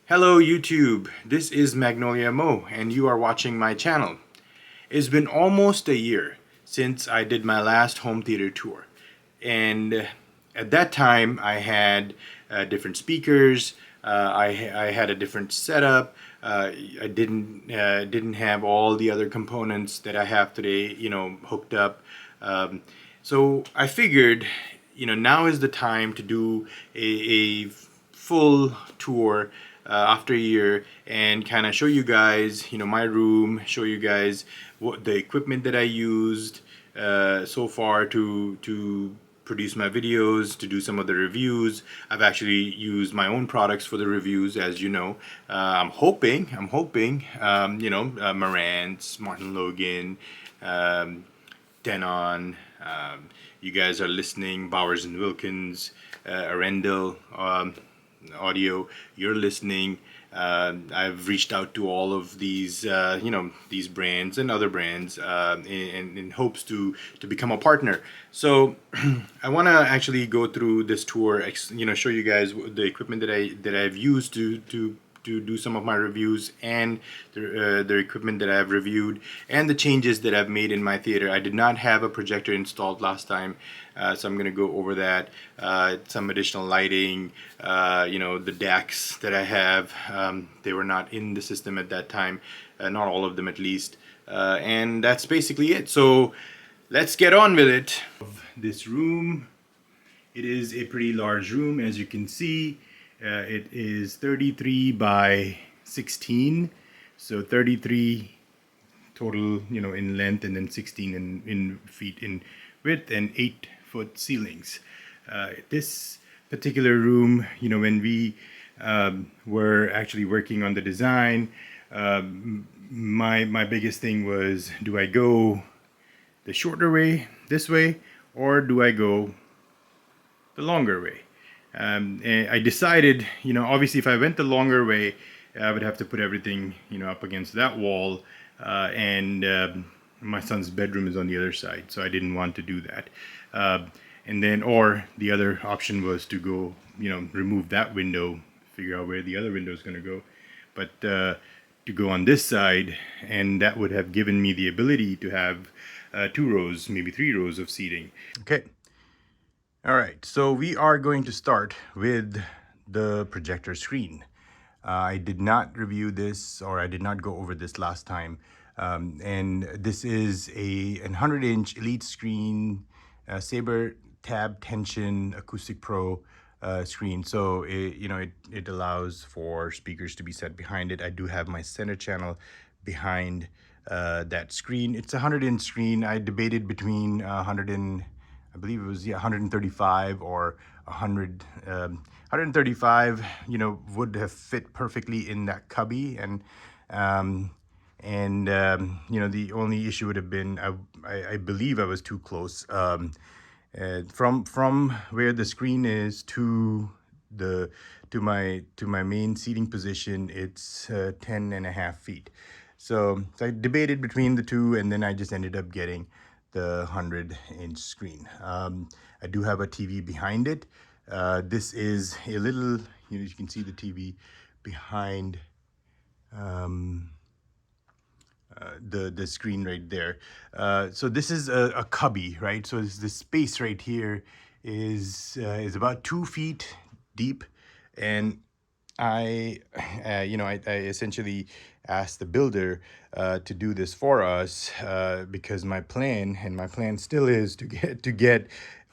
Hello YouTube, this is Magnolia Mo and you are watching my channel. It's been almost a year since I did my last home theater tour, and at that time I had different speakers, I had a different setup, I didn't have all the other components that I have today, hooked up. So I figured, now is the time to do a full tour after a year and kind of show you guys, my room, show you guys what the equipment that I used so far to produce my videos, to do some of the reviews. I've actually used my own products for the reviews, as you know. I'm hoping, Marantz, Martin Logan, Denon, you guys are listening, Bowers and Wilkins, Arendelle Audio, you're listening. I've reached out to all of these, these brands and other brands in hopes to become a partner. So I want to actually go through this tour, show you guys the equipment that I've used to do some of my reviews, and the equipment that I've reviewed, and the changes that I've made in my theater. I did not have a projector installed last time, so I'm going to go over that. Some additional lighting, the decks that I have, they were not in the system at that time, not all of them at least, and that's basically it. So let's get on with it. This room, it is a pretty large room, as you can see. It is 33 by 16, so 33 total, in length, and then 16 in feet in width, and 8-foot ceilings. This particular room, when we were actually working on the design, my biggest thing was, do I go the shorter way, this way, or do I go the longer way? And I decided, obviously if I went the longer way, I would have to put everything, up against that wall, and my son's bedroom is on the other side, so I didn't want to do that. And then, or the other option was to go, remove that window, figure out where the other window is going to go, but to go on this side, and that would have given me the ability to have 2 rows, maybe 3 rows of seating. Okay. All right, so we are going to start with the projector screen. I did not review this, or I did not go over this last time. And this is a 100-inch Elite Screen Saber Tab Tension Acoustic Pro screen. So it allows for speakers to be set behind it. I do have my center channel behind that screen. It's a 100-inch screen. I debated between I believe it was 135 or 100. 135, would have fit perfectly in that cubby, and the only issue would have been I believe I was too close. From where the screen is to my main seating position, it's 10.5 feet. So I debated between the two, and then I just ended up getting the 100-inch screen. I do have a TV behind it. This is a little, you can see the TV behind the screen right there. So this is a cubby, right? So this space right here is about 2 feet deep, and I essentially asked the builder to do this for us, because my plan still is to get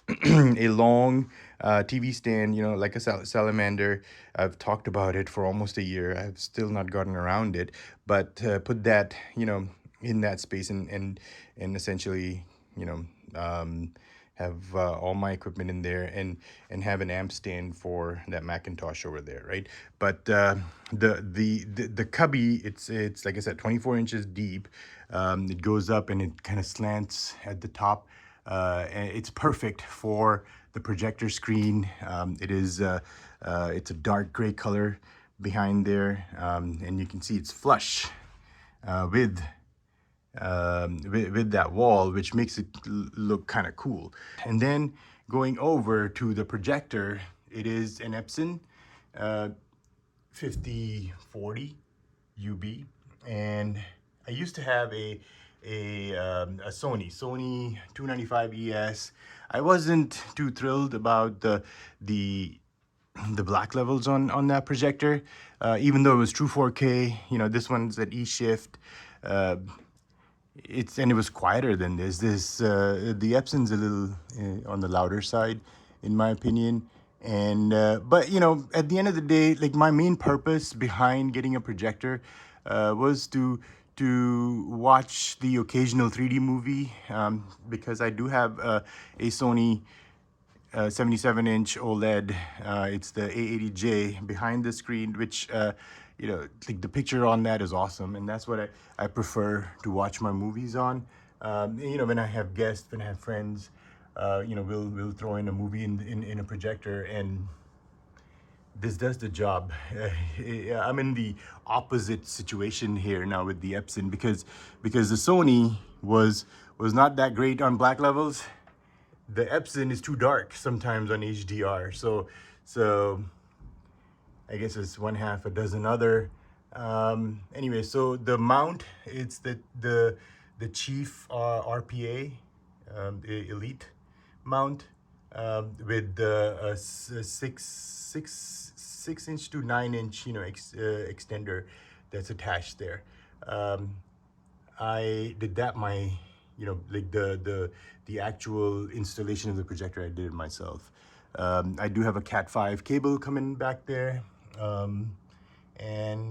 a long TV stand, like a salamander. I've talked about it for almost a year. I've still not gotten around it, but put that, in that space, and essentially, have all my equipment in there, and have an amp stand for that Macintosh over there, right? But the cubby, it's like I said, 24 inches deep. It goes up and it kind of slants at the top. And it's perfect for the projector screen. It's a dark gray color behind there, and you can see it's flush with that wall, which makes it look kind of cool. And then going over to the projector, it is an Epson 5040 UB, and I used to have a Sony 295 ES. I wasn't too thrilled about the black levels on that projector, even though it was true 4K. You know, this one's at E shift. It was quieter than this. The Epson's a little on the louder side, in my opinion. And but you know, at the end of the day, like my main purpose behind getting a projector was to watch the occasional 3D movie, because I do have a Sony 77-inch OLED. It's the A80J behind the screen, which you know, like the picture on that is awesome, and that's what I prefer to watch my movies on. You know, when I have guests, when I have friends, you know, we'll throw in a movie in a projector, and this does the job. I'm in the opposite situation here now with the Epson, because the Sony was not that great on black levels. The Epson is too dark sometimes on HDR, so I guess it's one half a dozen other. Anyway, so the mount, it's the Chief RPA, the Elite mount, with a 6 inch to 9 inch, you know, extender that's attached there. I did that you know, like the actual installation of the projector, I did it myself. I do have a Cat 5 cable coming back there, and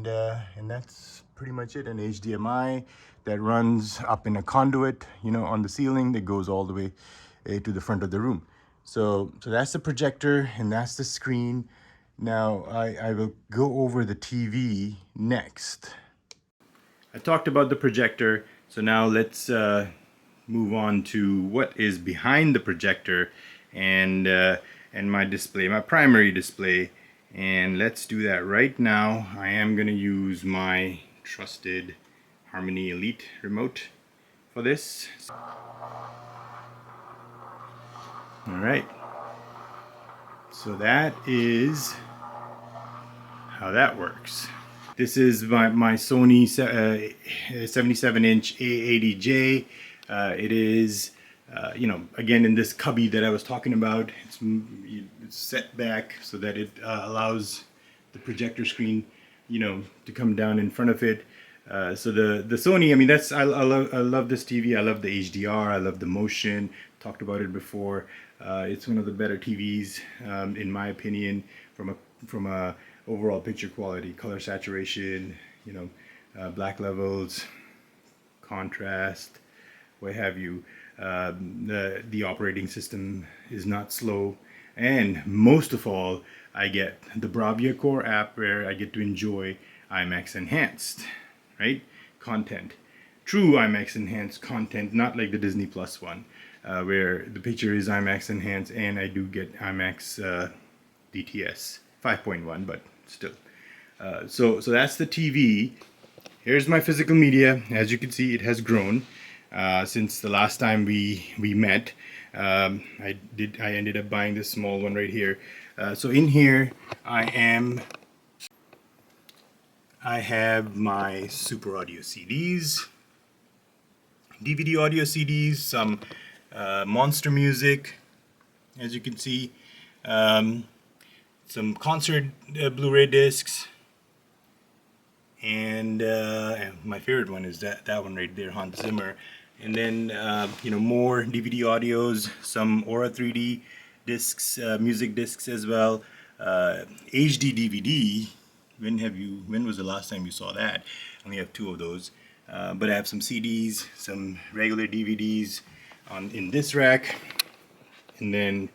that's pretty much it. An HDMI that runs up in a conduit, you know, on the ceiling that goes all the way to the front of the room. So that's the projector and that's the screen. Now I will go over the TV next. I talked about the projector, so now let's move on to what is behind the projector and my display, my primary display. And let's do that right now. I am going to use my trusted Harmony Elite remote for this. All right. So that is how that works. This is my Sony 77-inch A80J. It is, you know, again, in this cubby that I was talking about, it's set back so that it allows the projector screen, you know, to come down in front of it. So the Sony, I mean, I love this TV. I love the HDR. I love the motion. Talked about it before. It's one of the better TVs, in my opinion, from a overall picture quality, color saturation, you know, black levels, contrast, what have you. The operating system is not slow, and most of all, I get the Bravia Core app where I get to enjoy IMAX enhanced, right, content, true IMAX enhanced content, not like the Disney Plus one, where the picture is IMAX enhanced and I do get IMAX DTS 5.1, but still. So that's the TV. Here's my physical media. As you can see, it has grown since the last time we met. I ended up buying this small one right here. So in here I have my Super Audio CDs, DVD audio CDs, some Monster Music, as you can see, some concert Blu-ray discs, and my favorite one is that one right there, Hans Zimmer. And then you know, more DVD audios, some Aura 3D discs, music discs as well, HD DVD. When was the last time you saw that? I only have 2 of those, but I have some CDs, some regular DVDs in this rack, and then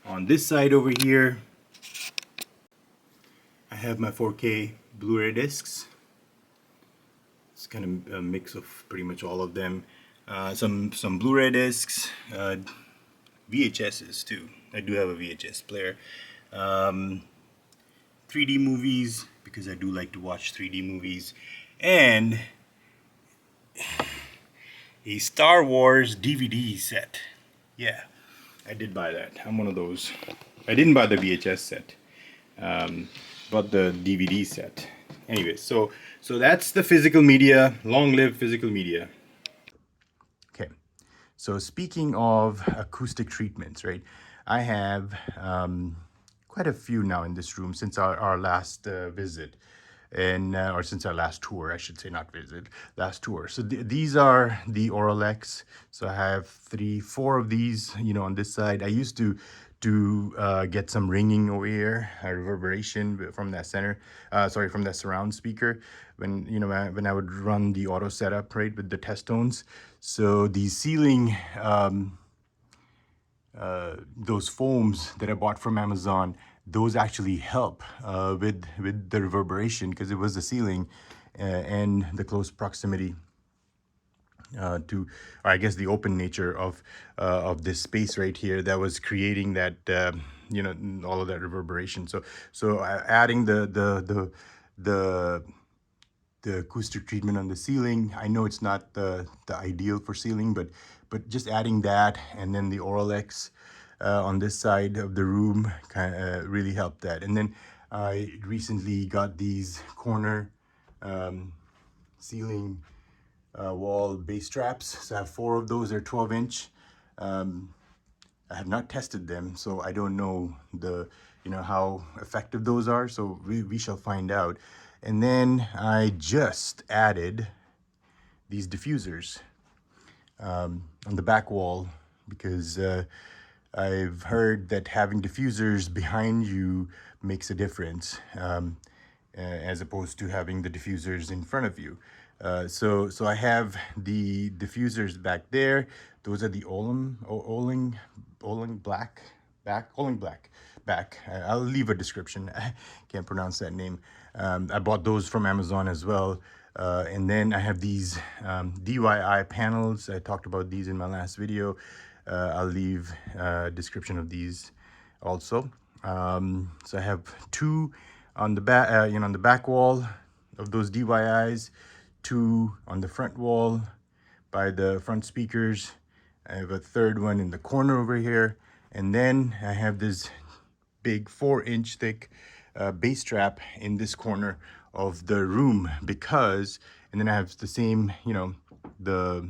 on this side over here I have my 4K Blu-ray discs. It's kind of a mix of pretty much all of them. Some Blu-ray discs, VHSs too. I do have a VHS player. 3D movies, because I do like to watch 3D movies, and a Star Wars DVD set. Yeah, I did buy that. I'm one of those. I didn't buy the VHS set, bought the DVD set. Anyway, so that's the physical media. Long live physical media. Okay, so speaking of acoustic treatments, right? I have quite a few now in this room since our last visit, and or since our last tour, I should say, not visit, last tour. So these are the Oralex. So I have 4 of these, you know, on this side. I used to get some ringing over here, reverberation from that from that surround speaker when, you know, when I would run the auto setup, right, with the test tones. So the ceiling, those foams that I bought from Amazon, those actually help with the reverberation, because it was the ceiling and the close proximity to, or I guess, the open nature of this space right here that was creating that you know, all of that reverberation. So adding the acoustic treatment on the ceiling, I know it's not the ideal for ceiling, but just adding that, and then the Oralex on this side of the room kind of really helped that. And then I recently got these corner ceiling wall bass traps. So I have 4 of those. They're 12-inch. I have not tested them, so I don't know how effective those are. So we shall find out. And then I just added these diffusers on the back wall, because I've heard that having diffusers behind you makes a difference, as opposed to having the diffusers in front of you. So I have the diffusers back there. Those are the Oling Black back. I'll leave a description. I can't pronounce that name. I bought those from Amazon as well. And then I have these DIY panels. I talked about these in my last video. I'll leave a description of these also. So I have 2 on the back, on the back wall of those DIYs, 2 on the front wall by the front speakers. I have a 3rd one in the corner over here, and then I have this big 4-inch thick bass trap in this corner of the room, because, and then I have the same, you know, the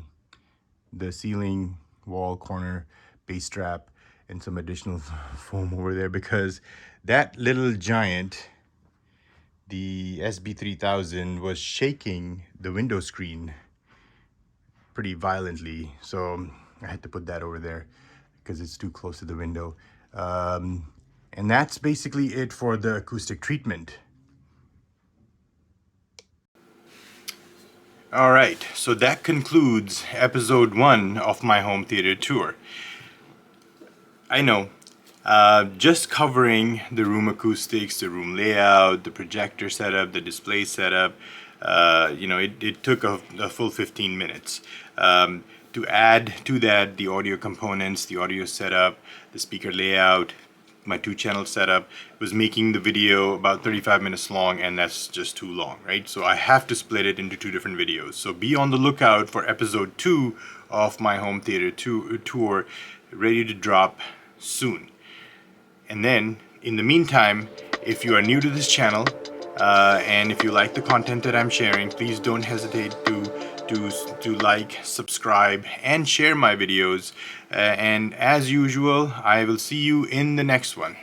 ceiling wall corner bass trap and some additional foam over there, because that little giant, the SB3000, was shaking the window screen pretty violently. So I had to put that over there because it's too close to the window. And that's basically it for the acoustic treatment. All right, so that concludes episode 1 of my home theater tour. I know, just covering the room acoustics, the room layout, the projector setup, the display setup, it took a full 15 minutes. To add to that, the audio components, the audio setup, the speaker layout, my 2-channel setup was making the video about 35 minutes long, and that's just too long, right? So I have to split it into 2 different videos. So be on the lookout for episode 2 of my home theater tour, ready to drop soon. And then, in the meantime, if you are new to this channel, and if you like the content that I'm sharing, please don't hesitate to like, subscribe, and share my videos. And as usual, I will see you in the next one.